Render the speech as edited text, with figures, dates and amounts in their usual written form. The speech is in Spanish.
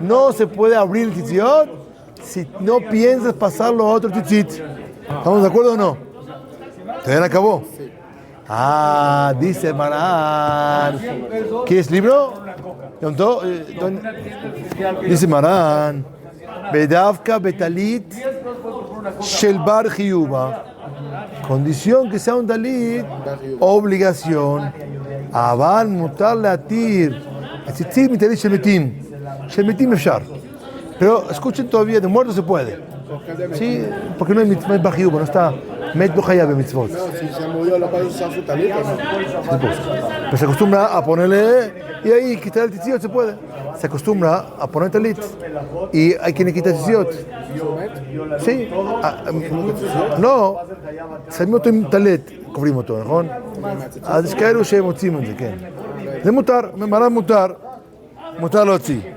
no se puede abrir el tzitzit si no piensas pasarlo a otro tzitzit. ¿Estamos de acuerdo o no? ¿Todavía no acabó? Ah, dice Marán. ¿Quieres libro? Dice Marán. Bedavka betalit shel bar chiyuba. Condición que sea un talit, obligación. Aval mutar latir. Tzitzit mitalit shel metim. Shel metim efshar. Pero escuchen todavía, de muerto se puede. Sí, porque no hay bar chiyuba, no está met lo hayab mitzvot. Si se murió, ¿la puede usar su talit o no? Pero se acostumbra a ponerle, y ahí quitar el tzitzit se puede. Se acostumbra a poner talit y hay quien le quita el tzitzit. Sí. No. שמים אותו עם טלט, קוברים אותו, נכון? אז יש כאלו שהם מוצאים את זה, כן. זה מותר, מרן מותר להוציא.